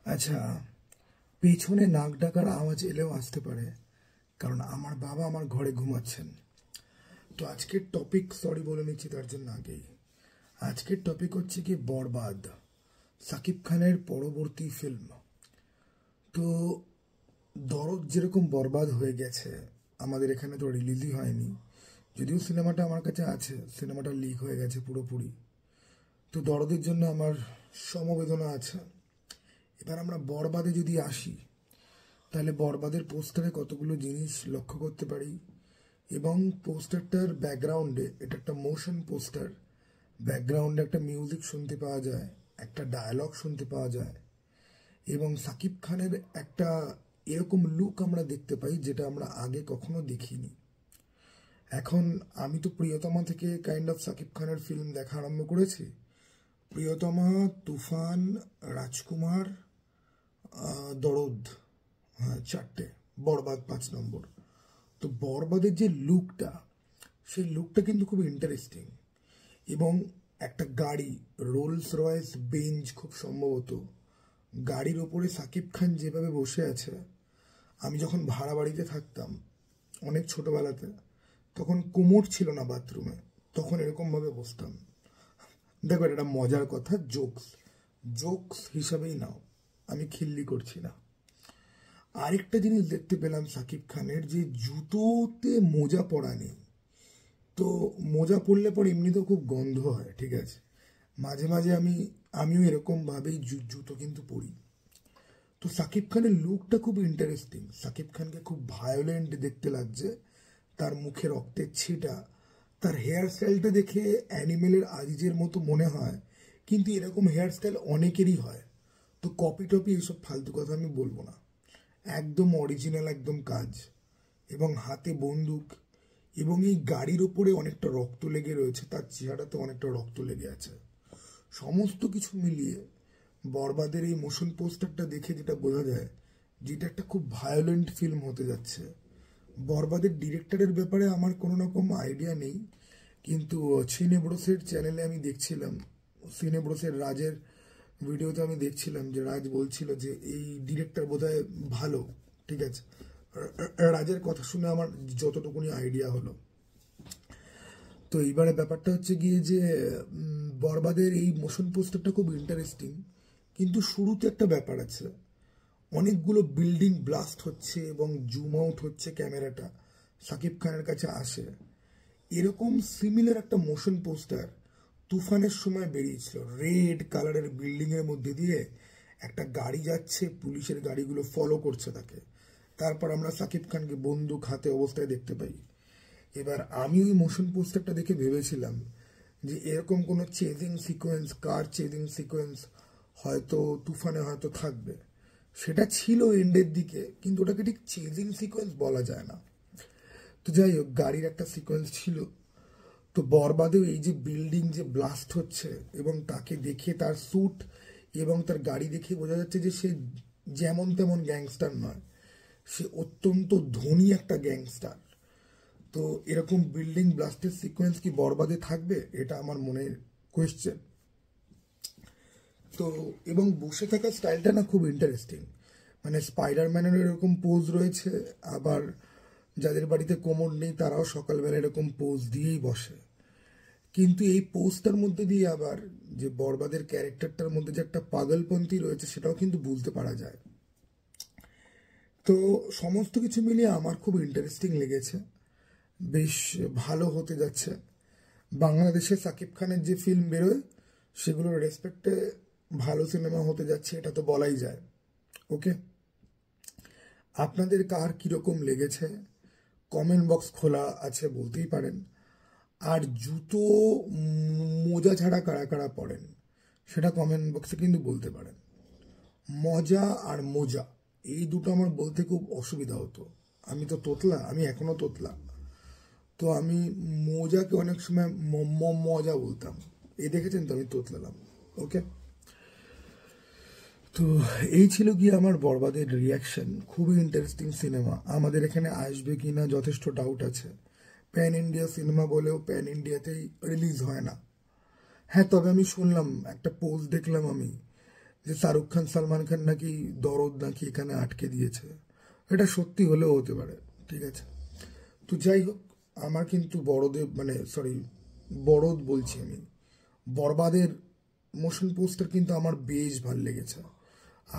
আচ্ছা, পেছনে নাক ডাকার আওয়াজ এলেও আসতে পারে, কারণ আমার বাবা আমার ঘরে ঘুমাচ্ছেন। তো আজকের টপিক, সরি বলে নিচ্ছি তার জন্য আগেই, আজকের টপিক হচ্ছে কি বরবাদ, সাকিব খানের পরবর্তী ফিল্ম। তো দরদ যেরকম বরবাদ হয়ে গেছে, আমাদের এখানে তো রিলিজই হয়নি, যদিও সিনেমাটা আমার কাছে আছে, সিনেমাটা লিক হয়ে গেছে পুরোপুরি। তো দরদের জন্য আমার সমবেদনা আছে। এবার আমরা বরবাদে যদি আসি, তাহলে বরবাদের পোস্টারে কতগুলো জিনিস লক্ষ্য করতে পারি। এবং পোস্টারটার ব্যাকগ্রাউন্ডে, এটা একটা মোশন পোস্টার, ব্যাকগ্রাউন্ডে একটা মিউজিক শুনতে পাওয়া যায়, একটা ডায়ালগ শুনতে পাওয়া যায়, এবং সাকিব খানের একটা এরকম লুক আমরা দেখতে পাই যেটা আমরা আগে কখনো দেখিনি। এখন আমি তো প্রিয়তমা থেকে কাইন্ড অফ সাকিব খানের ফিল্ম দেখা আরম্ভ করেছি। প্রিয়তমা, তুফান, রাজকুমার, দরদ, হ্যাঁ চারটে, বরবাদ 5 নম্বর। তো বরবাদের যে লুকটা, সেই লুকটা কিন্তু খুব ইন্টারেস্টিং। এবং একটা গাড়ি, রোলস রয়েস বেঞ্জ খুব সম্ভবত, গাড়ির ওপরে সাকিব খান যেভাবে বসে আছে, আমি যখন ভাড়া বাড়িতে থাকতাম অনেক ছোটবেলাতে, তখন কোমর ছিল না বাথরুমে, তখন এরকমভাবে বসতাম। দেখো, এটা মজার কথা, জোকস জোকস হিসাবেই নাও, আমি খিল্লি করছি না। আরেকটা জিনিস দেখতে পেলাম সাকিব খানের, যে জুতোতে মোজা পরা নেই। তো মোজা পরলে পর এমনিতেও খুব গন্ধ হয়, ঠিক আছে, মাঝে মাঝে আমিও এরকমভাবেই জুতো কিন্তু পরি। তো সাকিব খানের লুকটা খুব ইন্টারেস্টিং, সাকিব খানকে খুব ভায়োলেন্ট দেখতে লাগছে, তার মুখে রক্তের ছিটা, তার হেয়ার স্টাইলটা দেখে অ্যানিমেলের আজিজের মতো মনে হয়, কিন্তু এরকম হেয়ার স্টাইল অনেকেরই হয়। তো কপি টপি এসব ফালতু কথা আমি বলবো না, একদম অরিজিনাল, একদম কাজ। এবং হাতে বন্দুক, এবং এই গাড়ির ওপরে অনেকটা রক্ত লেগে রয়েছে, তার চেহারাতে অনেকটা রক্ত লেগে আছে। সমস্ত কিছু মিলিয়ে বরবাদের এই মোশন পোস্টারটা দেখে যেটা বোঝা যায়, যেটা একটা খুব ভায়োলেন্ট ফিল্ম হতে যাচ্ছে। বরবাদের ডিরেক্টরের ব্যাপারে আমার কোনো রকম আইডিয়া নেই, কিন্তু সিনেব্রোসের চ্যানেলে আমি দেখছিলাম, সিনেব্রোসের রাজের ভিডিওতে আমি দেখছিলাম যে রাজ বলছিল যে এই ডিরেক্টর বোধহয় ভালো, ঠিক আছে। রাজের কথা শুনে আমার যতটুকুনি আইডিয়া হলো। তো এইবারে ব্যাপারটা হচ্ছে গিয়ে যে বরবাদের এই মোশন পোস্টারটা খুব ইন্টারেস্টিং, কিন্তু শুরুতে একটা ব্যাপার আছে, অনেকগুলো বিল্ডিং ব্লাস্ট হচ্ছে এবং জুম আউট হচ্ছে, ক্যামেরাটা সাকিব খানের কাছে আসে। এরকম সিমিলার একটা মোশন পোস্টার তুফানের সময় বেরিয়েছিল, রেড কালারের বিল্ডিং এর মধ্যে দিয়ে একটা গাড়ি যাচ্ছে, পুলিশের গাড়িগুলো ফলো করছে তাকে, তারপর আমরা সাকিব খানকে বন্দুক হাতে অবস্থায় দেখতে পাই। এবার আমি ওই মোশন পোস্টারটা দেখে ভেবেছিলাম যে এরকম কোনো চেজিং সিকোয়েন্স, কার চেজিং সিকোয়েন্স হয়তো তুফানে হয়তো থাকবে। সেটা ছিল এন্ডের দিকে, কিন্তু ওটাকে ঠিক চেজিং সিকোয়েন্স বলা যায় না। তো যাই হোক, গাড়ির একটা সিকোয়েন্স ছিল। তো বরবাদেও এই যে বিল্ডিং যে ব্লাস্ট হচ্ছে, এবং তাকে দেখে, তার স্যুট এবং তার গাড়ি দেখে বোঝা যাচ্ছে যে সে যেমন তেমন গ্যাংস্টার নয়, সে অত্যন্ত ধনী একটা গ্যাংস্টার। তো এরকম বিল্ডিং ব্লাস্টের সিকোয়েন্স কি বরবাদে থাকবে, এটা আমার মনের কোয়েশ্চেন। তো এবং বসে থাকার স্টাইলটা না খুব ইন্টারেস্টিং, মানে স্পাইডারম্যানের এরকম পোজ রয়েছে, আবার যাদের বাড়িতে কোমর নেই তারাও সকালবেলা এরকম পোজ দিয়েই বসে। কিন্তু এই পোজটার মধ্যে দিয়ে আবার যে বরবাদের ক্যারেক্টারটার মধ্যে যে একটা পাগলপন্থী রয়েছে, সেটাও কিন্তু বুঝতে পারা যায়। তো সমস্ত কিছু মিলিয়ে আমার খুব ইন্টারেস্টিং লেগেছে, বেশ ভালো হতে যাচ্ছে। বাংলাদেশে সাকিব খানের যে ফিল্ম বেরোয়, সেগুলোর রেসপেক্টে ভালো সিনেমা হতে যাচ্ছে, এটা তো বলাই যায়। ওকে, আপনাদের কার কীরকম লেগেছে কমেন্ট বক্স খোলা আছে, বলতেই পারেন। আর জুতো মোজা ছাড়া কারা কারা পড়েন, সেটা কমেন্ট বক্সে কিন্তু বলতে পারেন। মজা আর মোজা, এই দুটো আমার বলতে খুব অসুবিধা হতো। আমি তো তোতলা, আমি এখনো তোতলা, তো আমি মোজাকে অনেক সময় মজা বলতাম। এই দেখেছেন তো, আমি তোতলালাম। ওকে, তো এই ছিল গিয়ে আমার বরবাদের রিয়াকশন। খুবই ইন্টারেস্টিং সিনেমা, আমাদের এখানে আসবে কি না যথেষ্ট ডাউট আছে। প্যান ইন্ডিয়া সিনেমা বলেও প্যান ইন্ডিয়াতেই রিলিজ হয় না। হ্যাঁ, তবে আমি শুনলাম, একটা পোস্ট দেখলাম আমি, যে শাহরুখ খান সালমান খান নাকি দরদ নাকি এখানে আটকে দিয়েছে, এটা সত্যি হলেও হতে পারে, ঠিক আছে। তো যাই হোক, আমার কিন্তু বড়দের মানে সরি বড়দ বলছি আমি, বরবাদের মোশন পোস্টার কিন্তু আমার বেশ ভালো লেগেছে।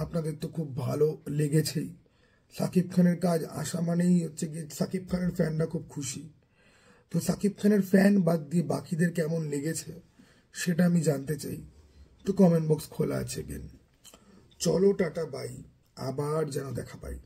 আপনাদের তো খুব ভালো লেগেছেই। সাকিব খানের কাজ আসা মানেই হচ্ছে গিয়ে সাকিব খানের ফ্যানরা খুব খুশি। তো সাকিব খানের ফ্যান বাদ দিয়ে বাকিদের কেমন লেগেছে সেটা আমি জানতে চাই। তো কমেন্ট বক্স খোলা আছে। চলো টাটা বাই, আবার যেন দেখা পাই।